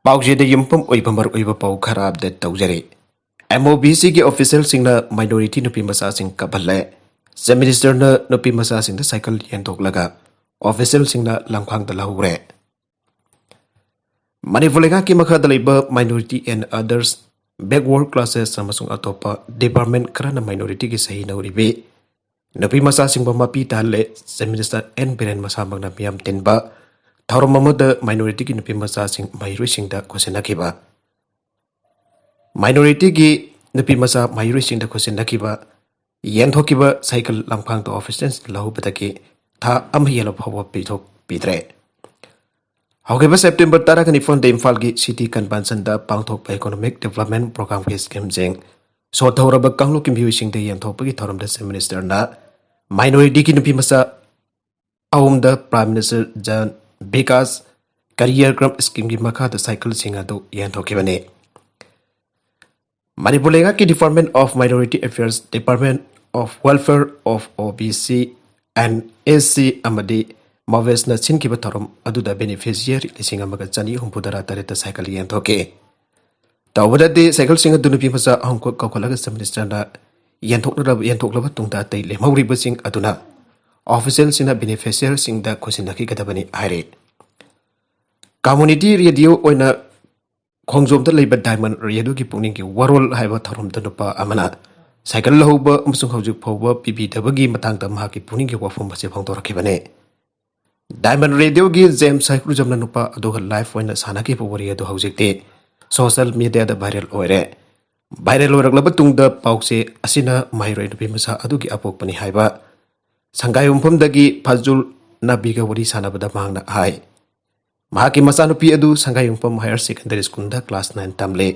पाउजेद युमपम ओइबमर ओइब पाउ खरा अपडेट तौजरे MOBC की ऑफिशियल सिंगना माइनॉरिटी नुपी मसा सिंग कबल्ले चीफ मिनिस्टर न नुपी मसा सिंग साइकिल येंथोकलगा ऑफिशियल सिंगना लंखांग दलहुरे मणिपुर लेगा की मखा दलैब minority and others backward classes अमसुंग अतोपा डिपार्टमेंट खरना माइनॉरिटी की सही नौरिबे नुपी मसा सिंग मपी ताले चीफ मिनिस्टर एन बिरेन मसा मगना मियाम तिनबा थौरम अमद माइनॉरिटी की नुपी मसा सिंग माइरुई सिंग दा खुसिनखिबा माइनॉरिटी की नुपी मसा माइरुई सिंग दा खुसिनखिबा येंथोकिबा साइकिल लंफांग तो ऑफिसर्स लहुबदकी था अम येलो फव पिथोक पिद्रे हौगेबा सेप्टेम्बर 10 निफोन दे इम्फाल की सिटी कन्वेंशन दा पांगथोक इकोनॉमिक डेवलपमेंट प्रोग्राम की स्कीम जेंग सोथौरब कांगलो की म्यूई सिंग दे येंथोपगी थौरम दा चीफ मिनिस्टर ना माइनॉरिटी की नुपी मसा अहुम दा प्राइम मिनिस्टर जन विकास करियर क्रम स्कीम की मखा दा साइकिल सिंग अदु येंथोकिबने मणिपुर लेगा की department of minority affairs department of welfare of OBC and SC अमदी मावेस न सिनकिबा थरम अदुदा बेनिफिशियरी लिसिंग अमगा चनी हुंपुदरा तरत साइकिल येंथोके तवददि साइकिल सिंग अदु नुपी मसा अहम को कौखलगा चीफ मिनिस्टर ना येंथोकलबा तुंगदा तै लेमौरिबा सिंग अदुना ऑफिशियल सिंह बेनिफिशियरी सिंह दा खुसिनखि गदबनी हाइरे कम्युनिटी रेडियो ओइना खोंजोमदा लेबा डायमंड रेडियो की पुनिंग की वरोल हाइबा थरम नुपा अमना साइकिल लहुबा अमसुंग हौजिक फौबा पिबिदबगी मतंग दा महाकी पुनिंग की वफम बसे फोंदोरखिबने डायमंड रेडियो की जेम्स साइकिल जमना नुपा अदुगा लाइफ ओइना सानाकी पोवरी अदु हौजिकते सोशल मीडिया दा वायरल ओइरगलबा तुंगदा पाउसे असिना माहिरोइ नुपी मसा अदुगी अपोकपनी हाइबा संगाई उम्फमदगी फजुल नबीगा वरी सानबदा मांगना हाय महाकी मचानुपी अदु Sangai Umpham higher secondary school दा क्लास 9 तमले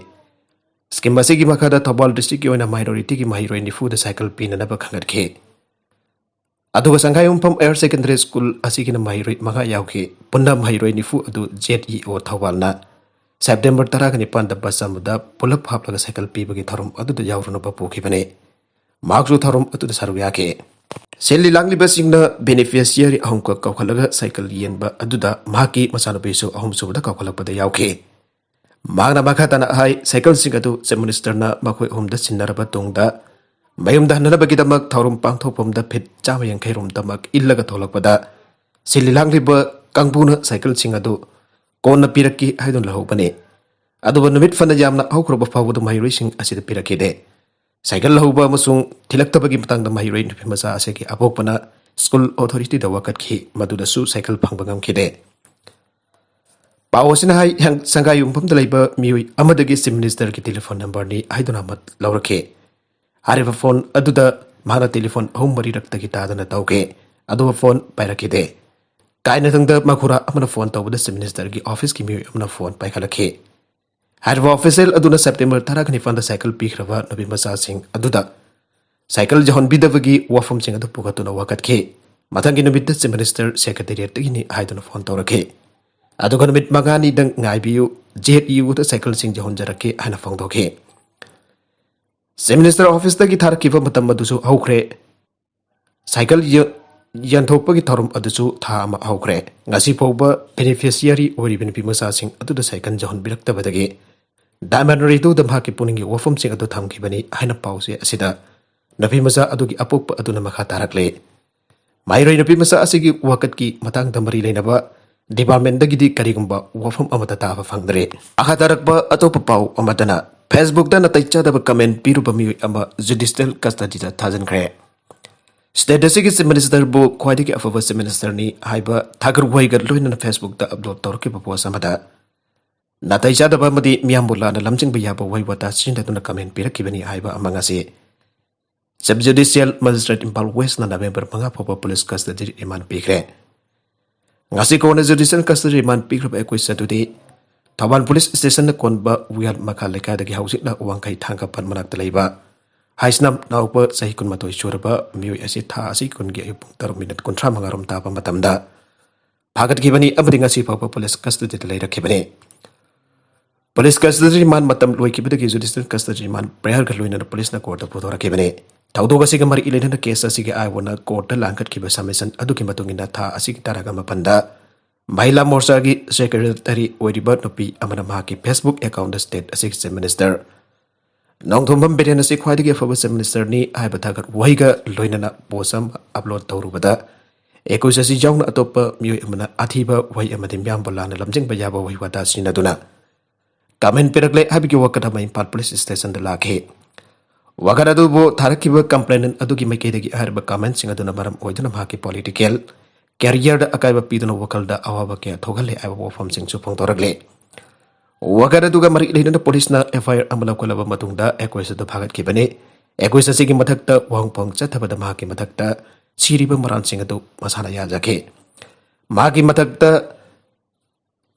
स्कीम असिगी मखादा थौबाल डिस्ट्रिक्ट की ओइना माइनॉरिटी की माहिरोइ निफु दा साइकिल पीननबा खंगरखे अदुगा Sangai Umpham higher secondary school असिगी माहिरोइ मगा यावखे पुन्ना माहिरोइ निफु अदु ZEO थौबालना सेप्टेम्बर 19 दा बसमदा पुलप हापलगा साइकिल पीबगी थरम अदुदा यावरुनबा पोखिबने मागजु थरम अदुदा सरुयाके सेली लांगलिबा सिंगना बेनिफिशियरी अहम को कौखलगा साइकिल येनबा अदुदा माकी मचानुपीसु अहम सुबदा कौखलपदा यावखे मागना मखातना हाई साइकिल सिंग अदु चीफ मिनिस्टर ना मखोय अहमदा सिन्नरबा तुंगदा मयुमदा हननबगिदमक थौरम पांगथोपमदा फिट 150 रोमदमक इल्लगा थोलकपदा सेली लांगलिबा कांगबुना साइकिल सिंग अदु कोन पिरक्की हाइदुन लहोबने अदुबा नुमित फना यामना हौख्रबा फावदा माहिरोइ सिंग असिदा पिरक्कीदे साइकिल लहुबा अमसुंग थिलक्तबगी मतंगदा माहिरोइ नुपी मसा असेगी अपोकपना स्कूल अथॉरिटी दा वकतखि मदुदसु साइकिल फंगबंगमखिदे पावसिना हाई संगाई उम्फमदा लैबा मियुइ अमदगी चीफ मिनिस्टर की टेलीफोन नंबर नि हाइदुना मत लौरखे हारिबा फोन अदुदा माना टेलीफोन अहुम मरी रक्तगी तादना तौके अदुबा फोन पाइरखिदे काइना तंगदा मखुरा अमना फोन तौबदा चीफ मिनिस्टर की ऑफिस की मियुइ अमना फोन पाइखलखे हारिबा ऑफिशियल अदुना सेप्टेम्बर 19 दा साइकिल पीखरबा नबी मसा सिंह अदुदा साइकिल जहनबिदबगी वफम सिंह अदु पुगतुना वकतखे मथंगी नुमित चीफ मिनिस्टर सेक्रेटेरिएट तगिनी हाइदुना फोन तौरखे अदुगा नुमित मगानी दंग ngaibiyu ZEO दा साइकिल सिंह जहनजरके हाना फंगदोखे चीफ मिनिस्टर ऑफिस तगी थारकिबा मतम अदुसु हौख्रे साइकिल यंथोपगी थौरम अदुसु था अमा हौख्रे ngasi फौबा बेनिफिशियरी ओरिबिन पिमसा सिंह अदुदा साइकिल जहनबिरक्तबदगे डायमंड रेडियो दा महाकी पुनिंगी वफम सिंह अदु थामखिबनी हाइना पाउसे असिदा नबी मसा अदुगी अपोक अदुना मखा तारकले माइरोइ नबी मसा असिगी वकत की मतंग दमरी लेनबा डिपार्टमेंट दगिदी करिगुंबा वफम अमदा ताबा फंगदरे आखा तारकबा अतोप पाउ अमदना फेसबुक दा नतैचा दब कमेंट पिरुबा मियुइ अमा जुडिशियल कस्टडी दा थाजनख्रे स्टेट असिगी चीफ मिनिस्टर बु ख्वाइदगी अफबा चीफ मिनिस्टर नि हाइबा थागर वैगा लोइना फेसबुक दा अपलोड तौरकिबा पोस्ट अमदा नतैचा दब मदी मियामबुला न लमजिंग बियाबा वैबता सिनदुना कमेंट पिरकिबनी हाइबा अमंगासे सब जुडिशियल मजिस्ट्रेट इम्फाल वेस्ट ना नवेम्बर 5 फबा पुलिस कस्टडी रिमांड पिखरे ngasi कोना जुडिशियल कस्टडी रिमांड पिखरबा एकोइ सदुदि थौबाल पुलिस स्टेशन न कोनबा वियाल मखा लेखादगी हौजिकना वांखै थांगा पनमनाक लैबा हाइसनम नाउपा सही कुन मतोइ चोरबा मियुइ असि था असि कुनगी अयुपुंग 3 मिनट 35 रोम ताबा मतमदा फागतगिबनी अबदि ngasi फबा पुलिस कस्टडी लैरखिबने पुलिस कस्टडी रिमांड मतम लोइकिबदगी जुडिशियल कस्टडी रिमांड प्रेयर गलोइना पुलिस न कोर्ट पुथोरखिबने थौदोग असिग मरि इलेना केस असिग आइवना कोर्ट लांखटखिबा समेसन अदुकी मतुंगिना था असिग तारागा मपंदा Mahila Morcha की secretary ओइरिबा नुपी अमना माकी Facebook account state asik chief minister Nongthombam Biren असि ख्वाइदगी अफब चिफ मिनिस्टर नि हाइबा थागत वहिगा लोइनना पोसम अपलोड तौरुबदा एकुस असि जाउन अतोप मियोय अमना आथिबा वहि अमदि म्याम बलाना लमजिंग बयाबा वहि वादा सिनदुना कमेंट पिरकले हाबिगी वकदा मै इम्फाल पुलिस स्टेशन दा लाखे वगरा दुबो थारकिबा कंप्लेनेंट अदुगी मैकेदगी हरबा कमेंट सिंग अदुना मरम ओइदुना माकी पॉलिटिकल कैरियर दा अकाइबा पीदुना वकलदा अवाबा के थोगले आइबा वफम सिंग सुफोंग तोरगले वगरा दुगा मरि लेना पुलिस ना एफआईआर अमला कोलबा मतुंगदा एकोइस द भागत किबने एकोइस असिगी मथक्ता वांगपोंग चथबदा माकी मथक्ता सिरिबा मरान सिंग अदु मसाना याजाके माकी मथक्ता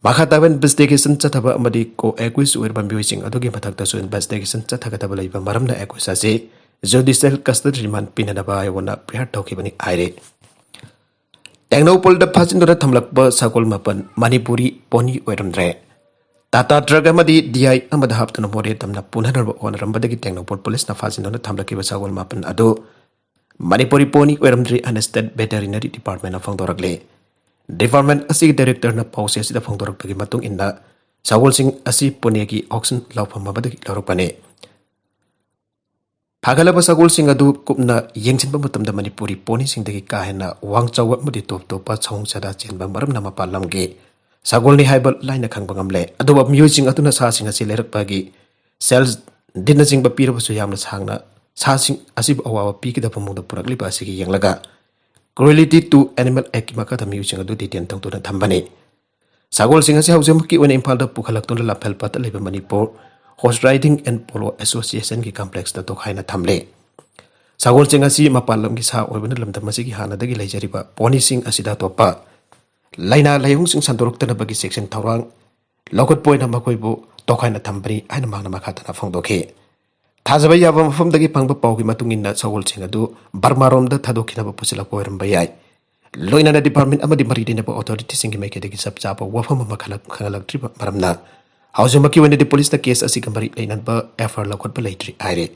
माखा ताबन इन्वेस्टिगेशन चथबा अमदि को एकोइस ओइरबा मियोइसिंग अदुगी मथक्ता सु इन्वेस्टिगेशन चथगतबा लैबा मरमना एकोइस असे जुडिशियल कस्टडी रिमांड पिननबा आयोना प्रिहार तौखिबनि आइरे टेक्नोपोल द फाजिनदुना थमलकबा सकोल मपन मणिपुरी पोनी ओइरमद्रे टाटा ट्रक अमदी डीआई अमदा हापतुना मोरे तमना पुनरब ओनरमबदगी टेक्नोपोल पुलिस ना फाजिनदुना थमलकिबा सकोल मपन अदो मणिपुरी पोनी ओइरमद्रे अन स्टेट वेटरिनरी डिपार्टमेंट फोंदोरगले डिपार्टमेंट असि डायरेक्टर ना पौसे असि फोंदोरकपगी मतुंग इन्ना सकोल सिंह असि पुणे की ऑक्शन लाउफम मबदगी लौरकपने फागलबा सगोल सिंह अदु कुपना येंगसिनबा मतमदा मणिपुरी पोनी सिंहदगी काहेना वांगचाव मदि टॉप टॉप छौंग सदा चेनबा मरम नमा पालमगे सगोल नि हाइबल लाइन खंगबा ngamle अदुबा मियो सिंह अदुना सा सिंह असि लेरकपागी सेल्स दिन सिंह पीरबसु यामना सांगना सा सिंह असिब अवावा पीकिदबा मुंदा पुरकलिबा असिगी येंगलगा क्रुएलिटी टू एनिमल एक्ट की मखा मियो सिंह अदु डिटेन तंगतुना थंबने सगोल सिंह असि हौजमकी ओने इम्फालदा पुखलक्तुना लाफेल पत लेबा Manipur horse riding and polo association की कॉम्प्लेक्स तो खाइना थमले सगोल सिंह असि मपालम की सा ओइबना लमदम असि की हानादगी लेजरिबा पोनी सिंह असिदा तोपा लाइना लाइहुंग सिंह संतोरक्तनबगी सेक्शन थौरांग लौकत पोइना मखोइबु तोखाइना थमबनी आइना मांगना मखातना फोंदोखे थाजबा याबा मफमदगी फंगबा पाउगी मतुंगिना सगोल सिंह अदु बर्मारोमदा थादोखिनबा पुसिलक ओइरमबा याय लोइना डिपार्टमेंट अमदि मरिदिनबा अथॉरिटी सिंह मेकेदगी सबचापा वफम मखलक खंगलक्ट्रिबा मरमना हाउजमकी वनदि पुलिस ना केस असि गंबरी लेनबा एफआईआर लखोटबा लेट्री आइरे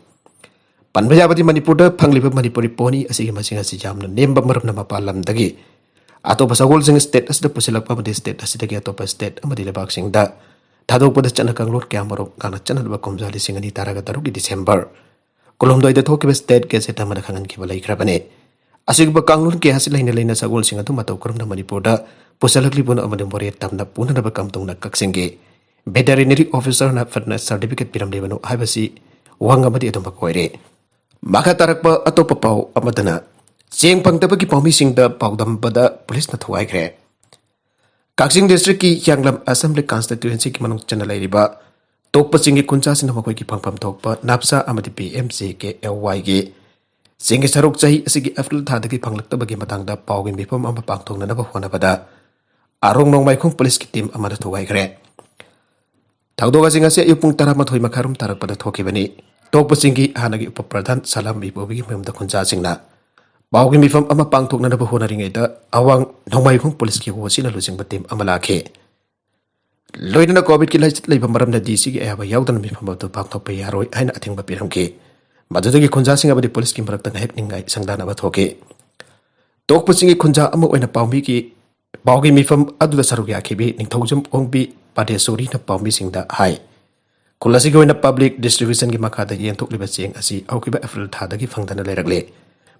पनबयाबदि मणिपुरदा फंगलिबा मणिपुरी पोनी असि मसिंग असि जामना नेमबा मरमना मपालमदगी अतोप सगोल सिंह स्टेट असि पुसिलकपा मदि स्टेट असि अतोप स्टेट अमदि लेबाक सिंहदा थादोकपदा चना कंगलोर क्यामरो गाना चनदबा कोमजाली सिंहनी तारागा तरुगी डिसेंबर कोलमदोइदा थोकिबा स्टेट गेजेट अमदा खंगनखिबा लैख्रबने असिगबा कांगलोर के हसि लैना लैना सगोल सिंह अदु मतौ करमना मणिपुरदा पुसलकलिबुन अमदि मोरे तमना पुननबा कमतोंना कक्सिंगे वेटरिनरी ऑफिसर ना फिटनेस सर्टिफिकेट पिरमलेबनो हाइबसी वांगमदि अदुमक ओइरे माखा तारकपा अतोप पाउ अमदना चेंग पंगतबकी पाउमीसिंगदा पाउदमबदा पुलिस ना थवाइख्रे काक्सिंग डिस्ट्रिक्ट की यांगलम असेंबली कॉन्स्टिट्यूएंसी की मनुंग चना लैरिबा तोकपसिंगी कुंचासिन मखोइकी फंगफम थोकपा नापसा अमदि पीएमसी के एलवाई की सिंगी सरुक चाही असिगी अफ्रिल थादगी फंगलक्तबगी मतंगदा पाउगी मिफम अमा पांगथोंगनबा होनबदा आरोंग नोंगमाइखोंग पुलिस की टीम अमदा थवाइख्रे थाउदोगासिंग असे अयुपुंग तरामथोइ मखारुम तारकपदा थोकिबनी तोकपसिंगी हानगी उपप्रधान सलाम बिबोबिगी मेमदा खुंजासिंगना पाउगी मिफम अमा पांगथोकनबा होनरिङैदा अवांग नोंगमाइखोंग पुलिस की वोसिना लुजिंगबा टीम अमा लाखे लोइना कोविड की लाइट लेबा मरमदा डीसी की अयाबा याउदन मिफम अदु पांगथोकपा यारोइ हाइना अथिंगबा पिरमके मदुदगी खुंजासिंग अबदि पुलिस की मरक्ता हेकनिंगाइ संगदानबा थोके तोकपसिंगी खुंजा अमा ओइना पाउमी की पाउगी मिफम अदुदा सरुग याखिबी निंथौजम ओंगबी पादेसोरी न पाउमी सिंगदा हाई खुलसी गोइना पब्लिक डिस्ट्रीब्यूशन की मखादा येंथोकलिबा चेंग असि औकिबा अप्रैल थादगी फंगदना लेरगले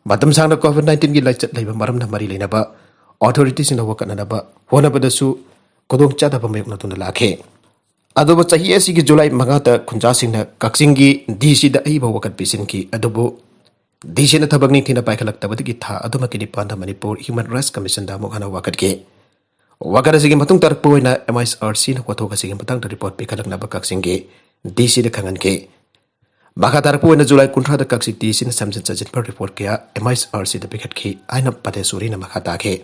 मतम सांगना कोविड-19 की लाइचत लेबा मरमना मरी लेनबा अथॉरिटी सिंगना वकननबा होनबदसु कोदोंग चादबा मेयकनतुना लाखे अदुबा चाही असि की जुलाई मंगाता खुंजा सिंगना कक्सिंग की डीसी दा अइबा वकत पिसिन की अदुबो डीसी न थबगनी थिना पाइखलक्तबदगी था अदुमा की निपांदा मणिपुर ह्यूमन राइट्स कमीशन दा मुखाना वकत के वगैरह से मतुंग तरपोइना एमआईआरसी न कोथोक से मतंग रिपोर्ट पिखलकना बकक्सिंगे डीसी द खंगन के बाखा तरपोइना जुलाई 19 द कक्सि डीसी न समजन सजित पर रिपोर्ट किया एमआईआरसी द पिखत की आइना पदेसुरी न मखा ताके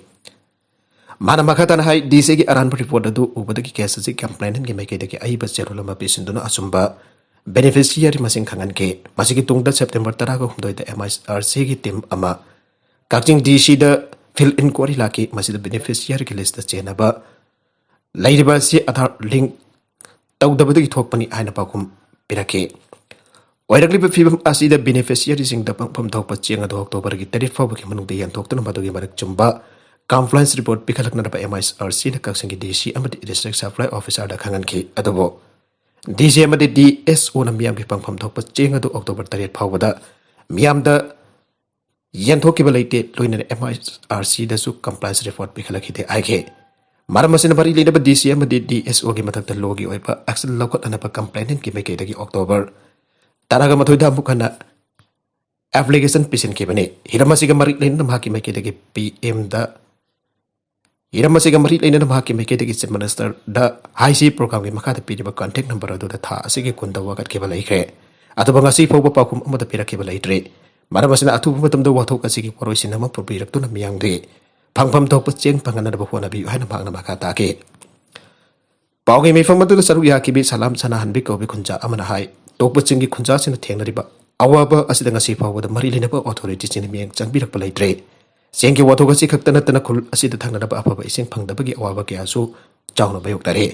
माना मखा तना हाई डीसी की अरान रिपोर्ट दु उबदगी केस से कंप्लेनेंट के मेके दके अइबा जेरोलम पिसिंदुना असुंबा बेनिफिशियरी मसिंग खंगन के मसिगी तुंगदा सेप्टेम्बर 10 को हुमदोइ द एमआईआरसी की टीम अमा कक्सिंग डीसी द फिल इंक्वायरी लाकी मसिद बेनिफिशियरी की लिस्ट चेनबा लाइरिबा से आधार लिंक तौदबदगी थोकपनी आइना पाकुम पिरके ओइरगलिबा फिबम असिदा बेनिफिशियरी सिंग द पंगफम थोकप चेंग द अक्टोबर की 30 फाव की मनुंग दे यंथोक्तन मदुगी मरक चुंबा compliance report pikhalaknaraba MISRC na kaksingi DC amadi district supply officer da khanganki adubo DC amadi DSO na miyam ki pangpham thokpa cheng adu October 3 phawada miyam da yenthokkiba leite loina MISRC da su compliance report pikhalakide aige maramasina bari leina DC amadi DSO ki mathakta logi oipa action lokot anaba complainant ki meke dagi October taraga mathoida bukana application pisin ki bane hiramasiga mari leina mahaki meke dagi PM da hiramasiga mari leina mahaki meke dagi chief minister da high C program ki makha da piriba contact number adu da tha asigi kunda wagat ke balai kre atuba ngasi phoba pakum amada pira ke balai tre maramasina athu matam da wathok asigi poroi sinama propirak tu na miyang de phangpham thok cheng pangana da bhona bi haina phangna makha ta ke paugi mi phang matu saru ya ki bi salam sana han bi ko bi khunja amana hai tokpa chingi khunja sina thengna riba awaba asida ngasi phawda mari lena ba authority chini miyang changbirak balai tre chengi wathok asi khaktana tana khul asida thangna da ba afaba ising phangda bagi awaba ke asu chawna bayok tare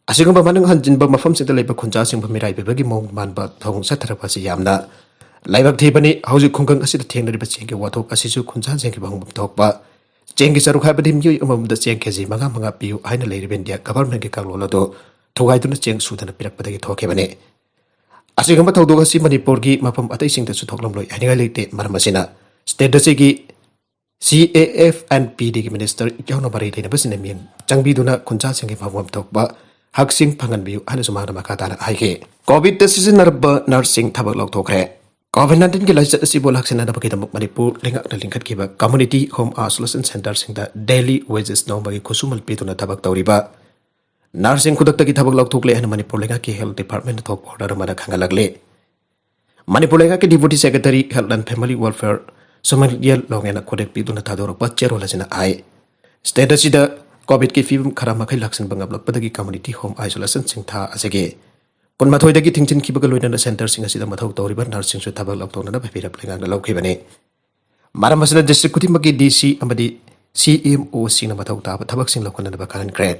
asigamba manang hanjin ba mafam sita leiba khunja sing ba mirai bagi mong man ba thong sathara ba si yamna laibak thibani hauji khungkang asida thengna riba chengi wathok asisu khunja chengi bang thokpa chengi saru kha badi myu amam da cheng keji manga piu aina leiriben dia government ke kanglo do thogai tuna cheng sudana pirak padagi thoke bane asigamba thawdo asi manipur gi mafam atai sing da su thoklam loi aninga leite maramasina state da gi CAF and PD ki minister ikyauna bari leina basina mien changbi duna khunja chengi phawam thokba haksing phangan biu ana sumana makata na haike covid decision narba nursing thabak lok thokre COVID-19 की licence असी बोल हक्से नदा बकेदा मणिपुर लिंगक न लिंखत किबा community home isolation centre सिंगदा daily wages नौ बगी खुसुमल पितुना थबक तौरिबा नर्सिंग खुदक्ता की थबक लौथोकले हन मणिपुर लिंगा की हेल्थ डिपार्टमेंट थोक ऑर्डर मदा खंगलगले मणिपुर लिंगा की deputy secretary health and family welfare सुमरियल लोंगेना खुदेक पितुना थादोरक चेरो लजना आय स्टेट असिदा कोविड की फिल्म खरा मखै लक्षण बंगबलकपदगी कम्युनिटी होम आइसोलेशन सिंगथा असेगे पुनमाथोइदगी थिंचिन किबग लोइना सेंटर सिंग असिदा मथौ तौरिबा नर्सिंग सु थबक लौथोना भैरप लेंगांग लौखिबने मारमसना डिस्ट्रिक्ट कुतिमगी डीसी अमदी CMO सिंग मथौ ताब थबक सिंग लौखना बखान क्रेड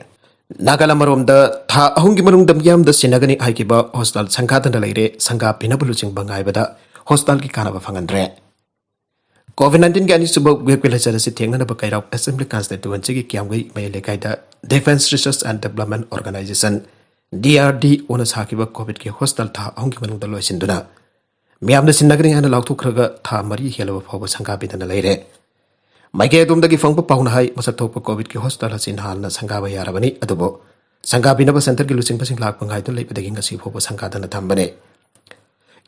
नागाला मरोम द था अहुंगी मरुंग दम याम द सिनगनी आइकिबा हॉस्टल संखादन लैरे संगा पिनबलु सिंग बंगाइबदा हॉस्टल की कानाबा फंगनद्रे COVID-19 के अनिसुब वेबकेला चरसि थेंगना बकैराव असेंबली कॉन्स्टिट्यूएंसी की क्यामगै मै लेकाइदा defence research and development organisation DRD ओना साकिबा कोविड के हॉस्टल था अहुंगी मरुंग द लोइसिनदुना मियाम द सिनगनी हाना लाउथुखरगा था मरी हेलबा फावबा संगा बिदना लैरे माइके दुमदगी फंगबा पाउना हाई मसक थोप कोविड के हॉस्टल हसिन हालना संगाबा यारबनी अदुबो संगाबिनबा सेंटर की लुचिंग पसिंग लाक पंगाइ तो लेबदगी ngasi फोबा संगादना थंबने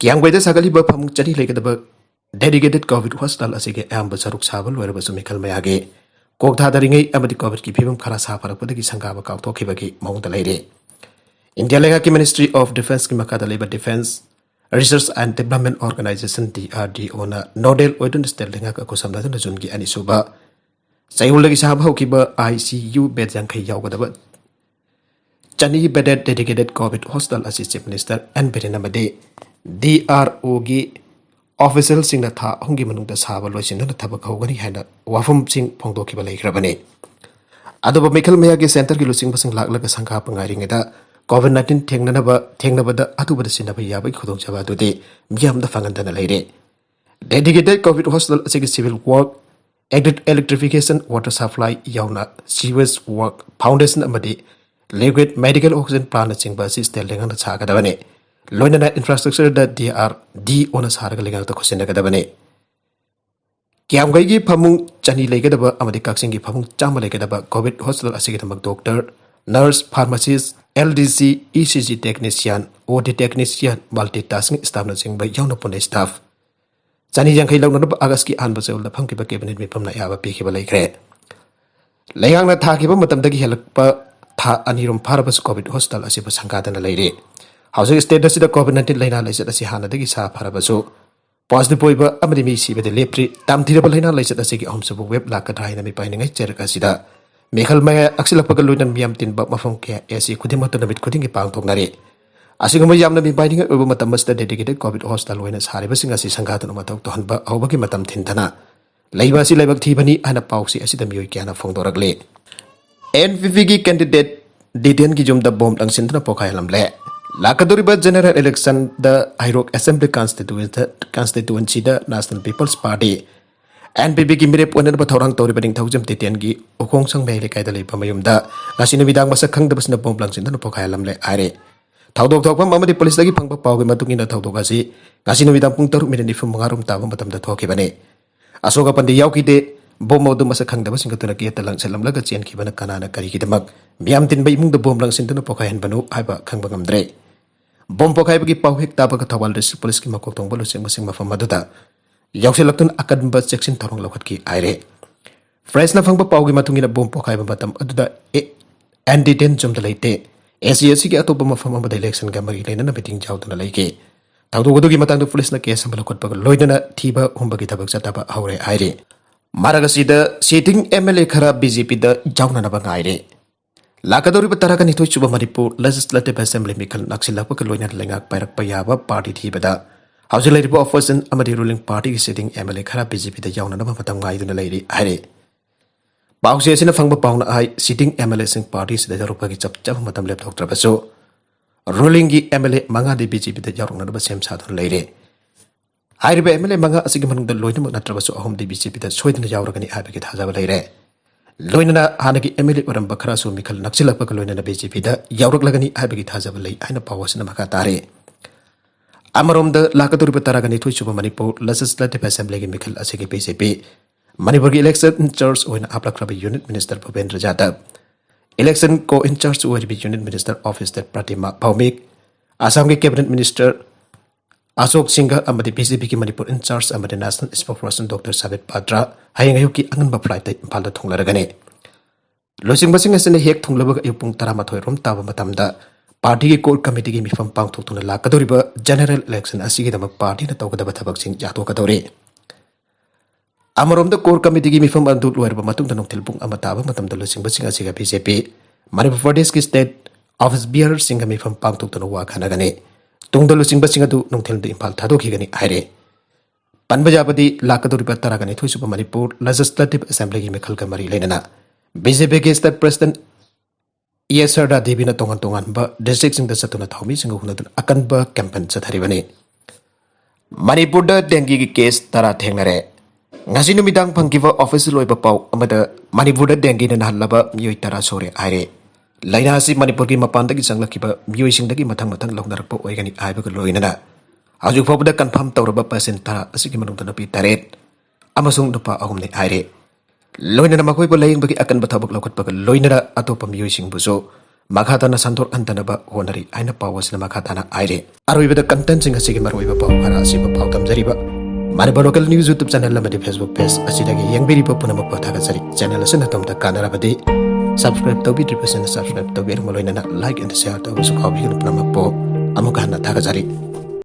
क्यांगबैदा सागलिबा फमुंग चरी लेगदबा डेडिकेटेड कोविड हॉस्टल असिगे एम्ब सरुक साबल वरबसु मिखल मयागे कोकथा दरिंगै अमदि कोविड की फिबम खरा साफरपदगी संगाबा काउथोखिबगी मौंगदा लैरे इंडिया लेगा की मिनिस्ट्री ऑफ डिफेंस की मकादा लेबा defence research and development organisation DRDO ना नोडल ओइडन स्टेल लेगा को समदादन जुन की अनिसुबा सैहुलगी साहब हौकिबा ICU बेड जंखै यावगदबा चनी बेडेड डेडिकेटेड कोविड हॉस्टल असि चीफ मिनिस्टर एन बेरेनमदे DRO की ऑफिशियल सिंगना था होंगी मनुंगदा साबा लोइसिनना थबक हौगनी हैना वाफम सिंग फोंदोखिबा लैखरबने अदोबा मिखल मया के सेंटर की लुसिंग बसिंग लाकलगा संखा पंगारिंगदा COVID-19 थेंगनबदा अतुबदा सिनबा याबै खुदोंचबा दुदे मियामदा फंगनदना लैरे डेडिकेटेड कोविड हॉस्टल असिगे civil work electrification water supply यावना सीवेज वर्क फाउंडेशन अमदि लिक्विड मेडिकल ऑक्सीजन प्लांट चिंबा सिस्टम लेंगना छागदबने लोइना इंफ्रास्ट्रक्चर द DRD ओना सारगा लेंगना खुसिनगदबने क्यामगैगी फमुंग चनी लेगदबा अमदि काक्सिंगी फमुंग चामा लेगदबा कोविड हॉस्टल असिगे दमक doctor nurse pharmacist LDC ECG technician OD technician multitasking staff नचिंग यावना पुने स्टाफ चनी जंखै लौनब अगस्त की आनब चौल फंकिबा कैबिनेट मिफमना याबा पिखिबा लैखरे लैयांगना थाकिबा मतमदगी हेलकपा था अनिरुम फारबस कोविड हॉस्टल असिबा संगादना लैरे हाउसिंग स्टेट असिदा COVID-19 लैना लैसत असि हानादगी सा फारबसु पॉजिटिव पोइबा अमदि मी सिबदे लेप्री तामथिरबा लैना लैसत असिगी अहमसबु वेब लाकथा हाइना मी पाइनिंगै चेरक असिदा मेखल मया अक्सिलपग लोइनन मियाम तिनबा मफम के एसी खुदिमत नबित खुदिंगी पांगथोकनारे असिगम यामना मी पाइनिंग ओबा मतमस्ता डेडिकेटेड कोविड हॉस्टल होइना सारिबसिंग असि संगादन मथौ तोहनबा हौबगी मतम थिनथना लैबासि लैबक थिबनी आना पाउसी असिदा मियोय क्याना फोंदोरगले NPP की कैंडिडेट डिटेन की जुमदा बॉम लंगसिनतना पोखायलमले लाकदोरिबा जनरल इलेक्शन द आइरोक असेंबली कॉन्स्टिट्यूएंसी द national people's party NPB ki mirep onan ba thorang tori baning thaujam teten gi okong sang mele kai dalai pamayum da ngasi no bidang masak khang da basna bom lang sin da no pokhai lam le are thaudok thokpam amadi police lagi phangba paw gi matung ina thaudok asi ngasi no bidang pung 3 minute ni phum ngarum ta ba matam da thoke bane asoka pandi yaw ki de bom modu masak khang da basing ka tuna ki talang selam laga chen ki bana kanana kari ki damak miam tin ba imung da bom lang sin da no pokhai han banu aiba khang ba ngamdre bom pokhai ba gi paw hek ta ba ka thawal res police ki makok tong bolo sing masing mafam maduda yauselaktun akan ba section thorong lawat ki aire fresh na phangba pawgi matungina bom pokhai ba matam aduda ND10 jom dalaite SCSC ki atopa mafam amada election ga mari lena na meeting jauduna laike tawdo godugi matang du police na case ambala khotpa loidana thiba humba gi thabak sataba aure aire maragasi da sitting MLA khara BJP da jauna na ba ngaire lakadori ba taraka ni thoi chuba manipur legislative assembly mikal naksila pa loina lengak pairak pa yaba party thibada House Labour Opposition amadi ruling party sitting MLA khara BJP da yauna na matam ngai duna leiri are Pause asina phangba pauna ai sitting MLA sing party sida jarupa gi chap chap matam lep thok trabaso ruling gi MLA manga de BJP da yarung na ba sem sa thon leire ai be MLA manga asigi manung da loina mak na trabaso ahom de BJP da soidna yawragani ai be thaja ba leire loina na hanagi MLA oram bakhara su mikal naksila pa loina na BJP da yawrak lagani ai be thaja ba lei aina pawasna maka tare Amarom da lakatur bataraga ni thuichuba Manipur Legislative Assembly ki mikal asigi BJP Manipur ki election in charge oina aplakraba unit minister Bhupendra Jadhav election co in charge oina unit minister office that Pratima Bhaumik Assam ki cabinet minister Ashok Singha amadi BJP ki Manipur in charge amadi national spokesperson Dr. Sabit Patra hayang ayu ki angan ba flight impal da thunglaragane losing basing asine hek thunglaba yupung 12 rom taba matamda Party ki core committee ki mifam pangthokna lakadoriba general election asigi damak party na tawkadaba thabak sing jato kadore Amarom da core committee ki mifam andu loirba matung da nokthil pung amataba matam da losing basing asiga BJP Manipur Pradesh ki state office bearer singa mifam pangthokna wa khanagane tung da losing basing adu nokthil da impal thadoki gani aire panbajabadi lakadoriba taragani thuisuba Manipur Legislative Assembly ki mekhal ka mari lenana BJP ki state president Yesarda Devi na tongan ba district sing da satuna thawmi sing huna akan ba campaign chathari bani Manipur da dengue ki case tara thengnare ngasi numidang phangkiba office loi ba pau amada Manipur da dengue na halaba myoi tara sore aire laina si Manipur ki mapan da ki sanglakiba myoi sing da ki mathang longdarak pa oigani aiba ko loinana aju phob da confirm tawraba patient tara asigi manung da pi taret amasung dupa ahum ne aire Loina na makoi pa laying bagi akan batabak lakot pag loina na ato pamiyusing buso maghata na santor antana ba honari ay na pawas na maghata na aire aroi ba da content singa sige maroi ba paw para asiba paw tamjari ba Manipur local news YouTube channel lamadi Facebook page asidagi yang biri pa puna magpathaga sari channel asin atom da kanara badi subscribe to be 3% subscribe to be loina na like and share to so kaw bi na puna magpo amuka na thaga sari